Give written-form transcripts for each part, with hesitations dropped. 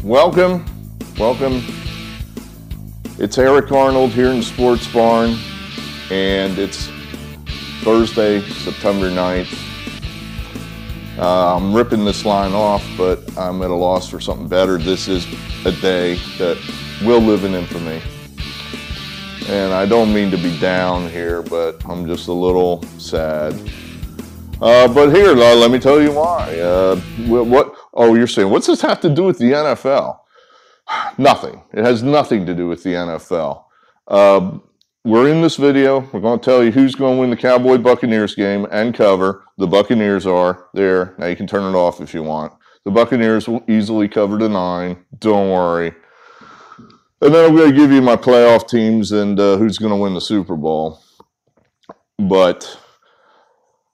Welcome. It's Eric Arnold here in the Sports Barn, and it's Thursday, September 9th. I'm ripping this line off, but I'm at a loss for something better. This is a day that will live in infamy. And I don't mean to be down here, but I'm just a little sad. But here, let me tell you why. Oh, you're saying, what's this have to do with the NFL? Nothing. It has nothing to do with the NFL. We're in this video. We're going to tell you who's going to win the Cowboy Buccaneers game and cover. The Buccaneers are there. Now you can turn it off if you want. The Buccaneers will easily cover the 9. Don't worry. And then I'm going to give you my playoff teams and who's going to win the Super Bowl. But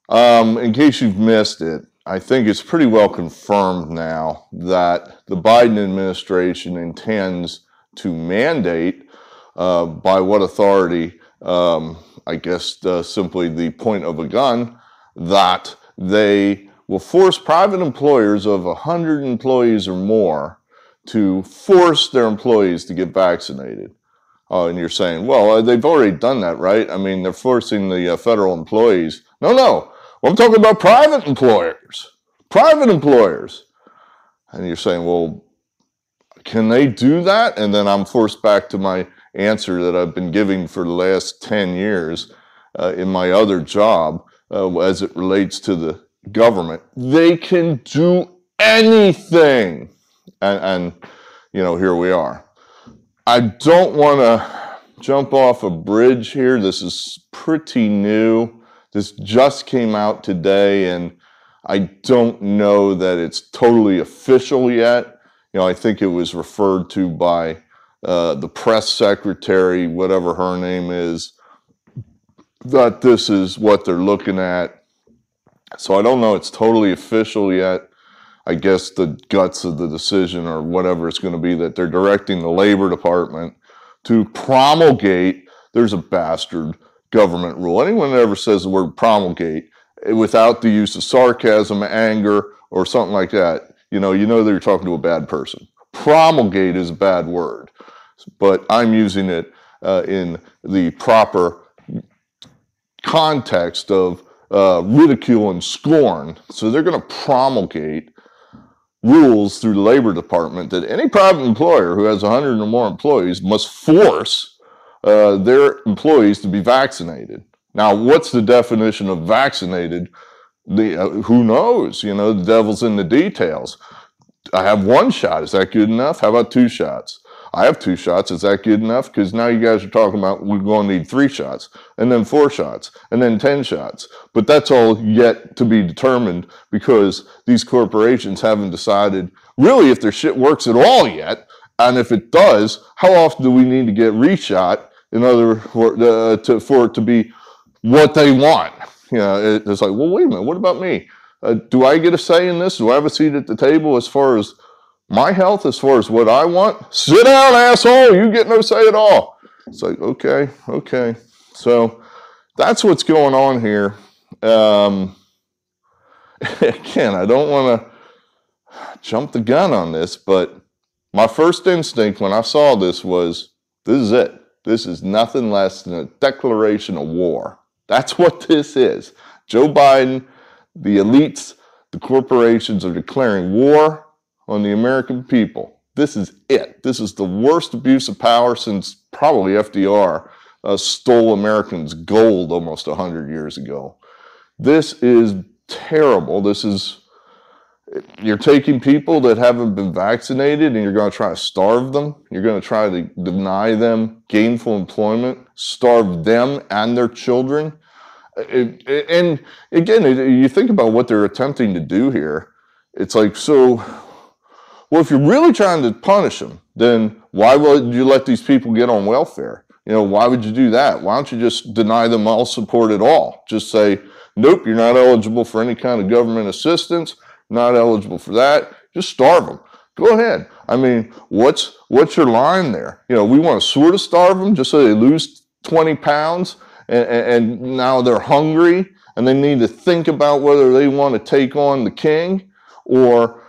in case you've missed it, I think it's pretty well confirmed now that the Biden administration intends to mandate, by what authority, I guess simply the point of a gun, that they will force private employers of 100 employees or more to force their employees to get vaccinated. And you're saying, well, they've already done that, right? I mean, they're forcing the federal employees. No. I'm talking about private employers. Private employers. And you're saying, well, can they do that? And then I'm forced back to my answer that I've been giving for the last 10 years in my other job as it relates to the government. They can do anything. And you know, here we are. I don't want to jump off a bridge here. This is pretty new. This just came out today, and I don't know that it's totally official yet. You know, I think it was referred to by the press secretary, whatever her name is, that this is what they're looking at. So I don't know it's totally official yet. I guess the guts of the decision or whatever it's going to be that they're directing the Labor Department to promulgate. There's a bastard government rule. Anyone that ever says the word promulgate without the use of sarcasm, anger, or something like that, you know that you're talking to a bad person. Promulgate is a bad word, but I'm using it in the proper context of ridicule and scorn. So they're going to promulgate rules through the Labor Department that any private employer who has 100 or more employees must force their employees to be vaccinated. Now, what's the definition of vaccinated? Who knows? You know, the devil's in the details. I have 1 shot. Is that good enough? How about 2 shots? I have 2 shots. Is that good enough? Because now you guys are talking about we're going to need 3 shots, and then 4 shots, and then 10 shots. But that's all yet to be determined because these corporations haven't decided really if their shit works at all yet. And if it does, how often do we need to get reshot in order for it to be what they want? You know, it's like, well, wait a minute, what about me? Do I get a say in this? Do I have a seat at the table as far as my health, as far as what I want? Sit down, asshole. You get no say at all. It's like, okay. So that's what's going on here. Again, I don't want to jump the gun on this, but my first instinct when I saw this was, this is it. This is nothing less than a declaration of war. That's what this is. Joe Biden, the elites, the corporations are declaring war on the American people. This is it. This is the worst abuse of power since probably FDR stole Americans' gold almost 100 years ago. This is terrible. You're taking people that haven't been vaccinated and you're going to try to starve them. You're going to try to deny them gainful employment, starve them and their children. And again, you think about what they're attempting to do here. It's like, so, well, if you're really trying to punish them, then why would you let these people get on welfare? You know, why would you do that? Why don't you just deny them all support at all? Just say, nope, you're not eligible for any kind of government assistance. Not eligible for that. Just starve them. Go ahead. I mean, what's your line there? You know, we want to sort of starve them just so they lose 20 pounds and now they're hungry and they need to think about whether they want to take on the king or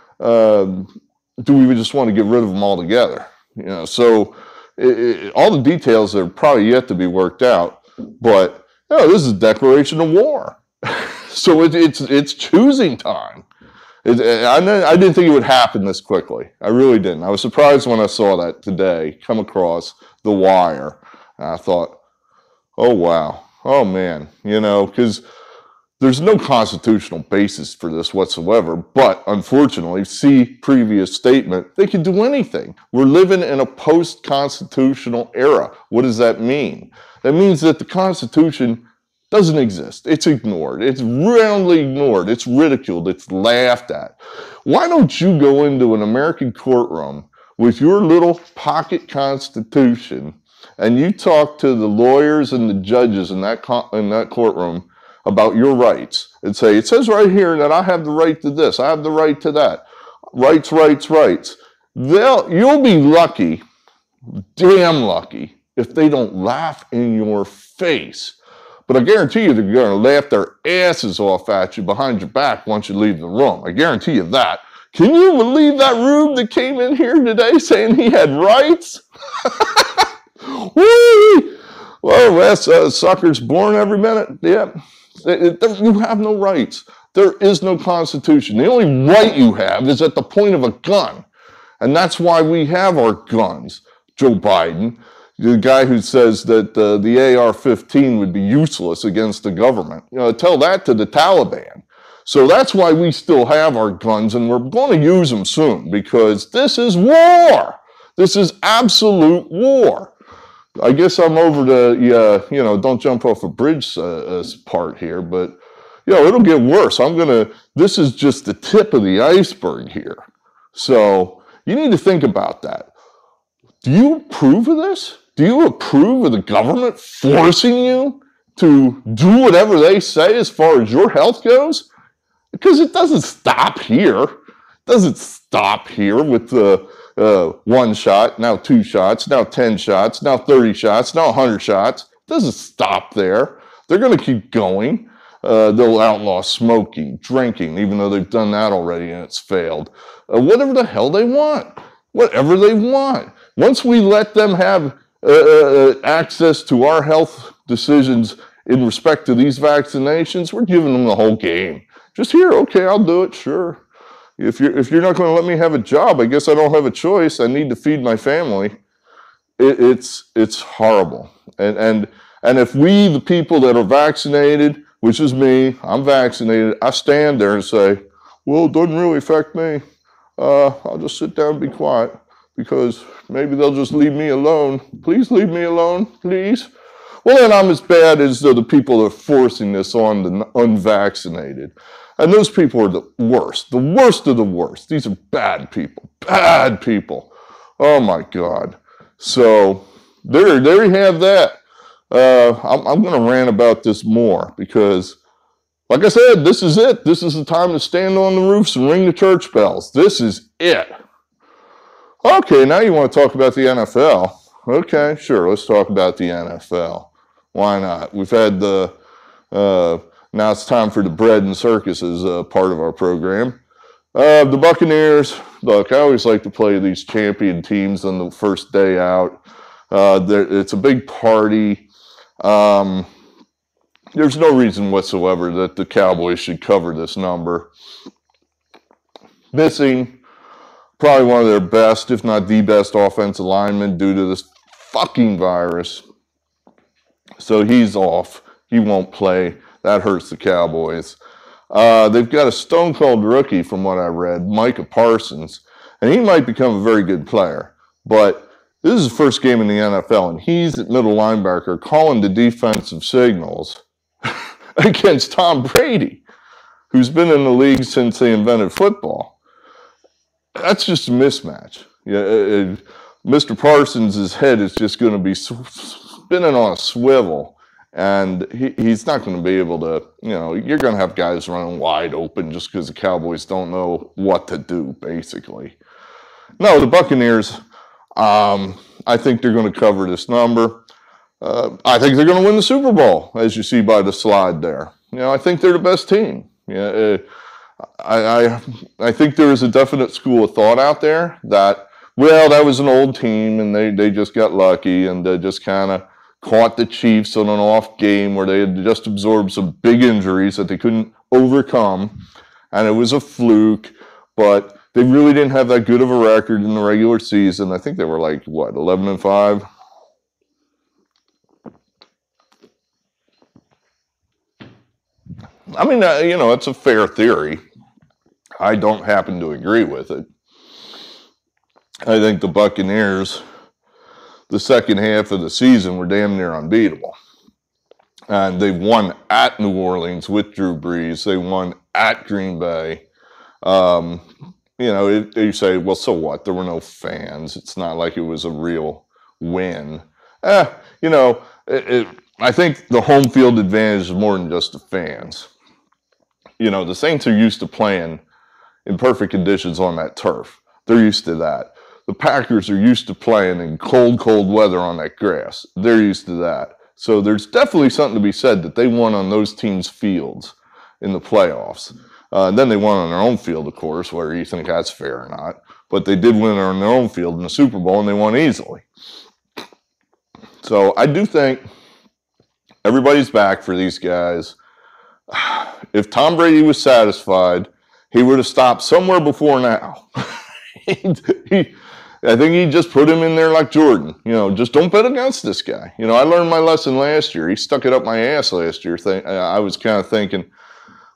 do we just want to get rid of them altogether? You know, so all the details are probably yet to be worked out. But you know, this is a declaration of war, so it's choosing time. I didn't think it would happen this quickly. I really didn't. I was surprised when I saw that today come across the wire. And I thought, oh wow, oh man, you know, because there's no constitutional basis for this whatsoever, but unfortunately, see previous statement, they can do anything. We're living in a post-constitutional era. What does that mean? That means that the Constitution doesn't exist. It's ignored. It's roundly ignored. It's ridiculed. It's laughed at. Why don't you go into an American courtroom with your little pocket Constitution and you talk to the lawyers and the judges in that courtroom about your rights and say, it says right here that I have the right to this, I have the right to that. Rights, rights, rights. You'll be lucky, damn lucky, if they don't laugh in your face. But I guarantee you they're going to laugh their asses off at you behind your back once you leave the room. I guarantee you that. Can you believe that rube that came in here today saying he had rights? Woo! Well, that's suckers born every minute. Yeah. You have no rights. There is no Constitution. The only right you have is at the point of a gun. And that's why we have our guns. Joe Biden, the guy who says that the AR-15 would be useless against the government. You know, tell that to the Taliban. So that's why we still have our guns, and we're going to use them soon, because this is war. This is absolute war. I guess I'm over the, you know, don't jump off a bridge part here, but, you know, it'll get worse. This is just the tip of the iceberg here. So you need to think about that. Do you approve of this? Do you approve of the government forcing you to do whatever they say as far as your health goes? Because it doesn't stop here. It doesn't stop here with the 1 shot, now 2 shots, now 10 shots, now 30 shots, now 100 shots. It doesn't stop there. They're going to keep going. They'll outlaw smoking, drinking, even though they've done that already and it's failed. Whatever the hell they want. Whatever they want. Once we let them have access to our health decisions in respect to these vaccinations, we're giving them the whole game. Just here, okay, I'll do it, sure. If you're not going to let me have a job, I guess I don't have a choice. I need to feed my family. It's horrible. And if we, the people that are vaccinated, which is me, I'm vaccinated, I stand there and say, well, it doesn't really affect me. I'll just sit down and be quiet because maybe they'll just leave me alone. Please leave me alone, please. Well, then I'm as bad as the people that are forcing this on the unvaccinated. And those people are the worst of the worst. These are bad people, bad people. Oh my God. So there you have that. I'm going to rant about this more because, like I said, this is it. This is the time to stand on the roofs and ring the church bells. This is it. Okay, now you want to talk about the NFL. Okay, sure, let's talk about the NFL. Why not? We've had now it's time for the bread and circuses part of our program. The Buccaneers, look, I always like to play these champion teams on the first day out. It's a big party. There's no reason whatsoever that the Cowboys should cover this number. Missing probably one of their best, if not the best, offensive linemen due to this fucking virus. So he's off. He won't play. That hurts the Cowboys. They've got a stone-cold rookie, from what I read, Micah Parsons, and he might become a very good player. But this is his first game in the NFL, and he's at middle linebacker calling the defensive signals against Tom Brady, who's been in the league since they invented football. That's just a mismatch. Yeah, Mr. Parsons' head is just going to be spinning on a swivel. And he's not going to be able to, you know, you're going to have guys running wide open just because the Cowboys don't know what to do, basically. No, the Buccaneers, I think they're going to cover this number. I think they're going to win the Super Bowl, as you see by the slide there. You know, I think they're the best team. Yeah, I think there is a definite school of thought out there that, well, that was an old team and they just got lucky and they just kind of caught the Chiefs on an off game where they had just absorbed some big injuries that they couldn't overcome, and it was a fluke, but they really didn't have that good of a record in the regular season. I think they were like, what, 11-5? I mean, you know, it's a fair theory. I don't happen to agree with it. I think the Buccaneers, the second half of the season, were damn near unbeatable. And they won at New Orleans with Drew Brees. They won at Green Bay. You know, you say, well, so what? There were no fans. It's not like it was a real win. You know, I think the home field advantage is more than just the fans. You know, the Saints are used to playing in perfect conditions on that turf. They're used to that. The Packers are used to playing in cold, cold weather on that grass. They're used to that. So there's definitely something to be said that they won on those teams' fields in the playoffs. Then they won on their own field, of course, whether you think that's fair or not. But they did win on their own field in the Super Bowl, and they won easily. So I do think everybody's back for these guys. If Tom Brady was satisfied, he would have stopped somewhere before now. I think he just put him in there like Jordan. You know, just don't bet against this guy. You know, I learned my lesson last year. He stuck it up my ass last year. I was kind of thinking,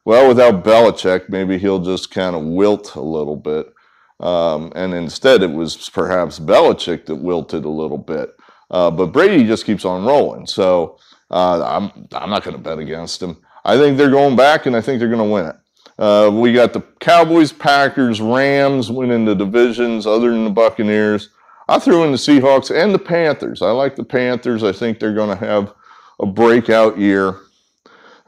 well, without Belichick, maybe he'll just kind of wilt a little bit. And instead, it was perhaps Belichick that wilted a little bit. But Brady just keeps on rolling. So I'm not going to bet against him. I think they're going back, and I think they're going to win it. We got the Cowboys, Packers, Rams winning the divisions other than the Buccaneers. I threw in the Seahawks and the Panthers. I like the Panthers. I think they're going to have a breakout year.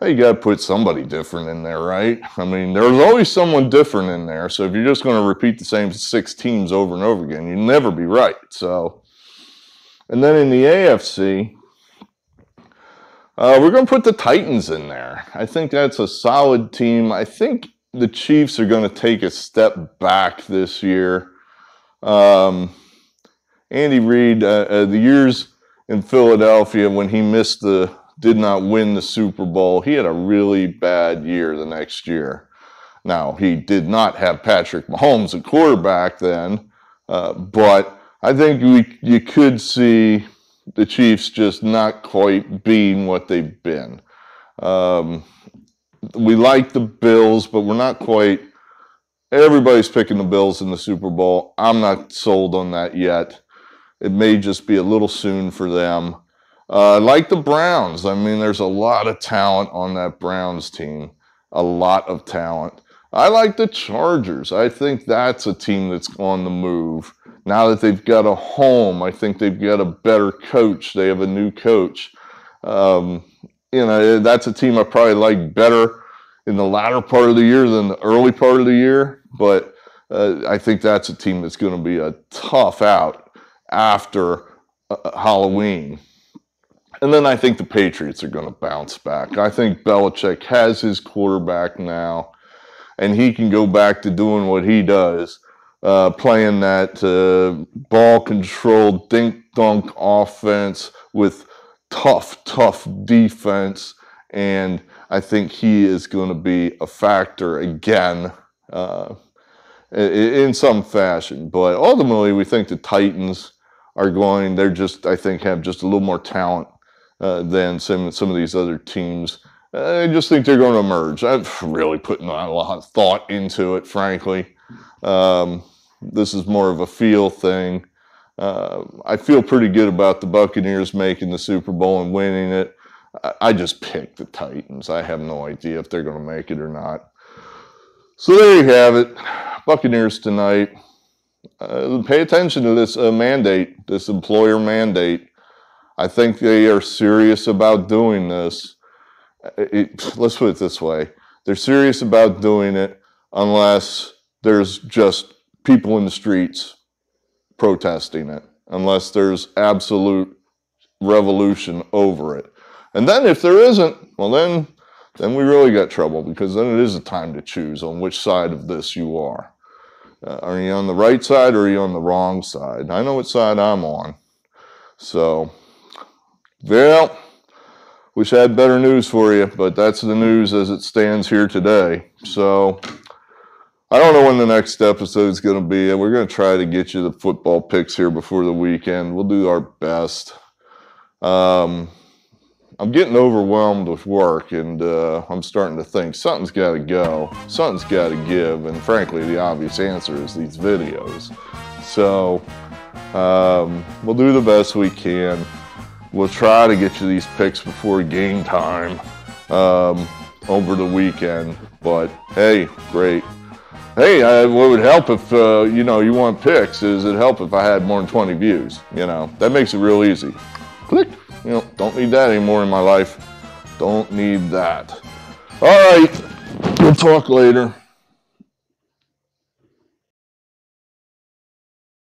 You got to put somebody different in there, right? I mean, there's always someone different in there. So if you're just going to repeat the same 6 teams over and over again, you'll never be right. So, and then in the AFC, we're going to put the Titans in there. I think that's a solid team. I think the Chiefs are going to take a step back this year. Andy Reid, the years in Philadelphia when he did not win the Super Bowl, he had a really bad year the next year. Now, he did not have Patrick Mahomes at quarterback then, but I think you could see the Chiefs just not quite being what they've been. We like the Bills, but we're not quite. Everybody's picking the Bills in the Super Bowl. I'm not sold on that yet. It may just be a little soon for them. Like the Browns. I mean, there's a lot of talent on that Browns team. A lot of talent. I like the Chargers. I think that's a team that's on the move. Now that they've got a home, I think they've got a better coach. They have a new coach. You know, that's a team I probably like better in the latter part of the year than the early part of the year. But I think that's a team that's going to be a tough out after Halloween. And then I think the Patriots are going to bounce back. I think Belichick has his quarterback now, and he can go back to doing what he does. Playing that ball-controlled dink-dunk offense with tough defense. And I think he is going to be a factor again in some fashion. But ultimately, we think the Titans they're just, I think, have just a little more talent than some of these other teams. I just think they're going to emerge. I've really put not a lot of thought into it, frankly. This is more of a feel thing. I feel pretty good about the Buccaneers making the Super Bowl and winning it. I just picked the Titans. I have no idea if they're going to make it or not. So there you have it. Buccaneers tonight. Pay attention to this mandate, this employer mandate. I think they are serious about doing this. Let's put it this way. They're serious about doing it unless there's just people in the streets protesting it, unless there's absolute revolution over it. And then if there isn't, well, then then we really got trouble, because then it is a time to choose on which side of this you are. Are you on the right side or are you on the wrong side? I know what side I'm on. So, well, wish I had better news for you, but that's the news as it stands here today. So, I don't know when the next episode is going to be. We're going to try to get you the football picks here before the weekend. We'll do our best. I'm getting overwhelmed with work, and I'm starting to think something's got to go. Something's got to give, and frankly, the obvious answer is these videos. So we'll do the best we can. We'll try to get you these picks before game time over the weekend. But hey, great. Hey, what would help if, you know, you want picks, is it'd help if I had more than 20 views. You know, that makes it real easy. Click. You know, don't need that anymore in my life. Don't need that. All right, we'll talk later.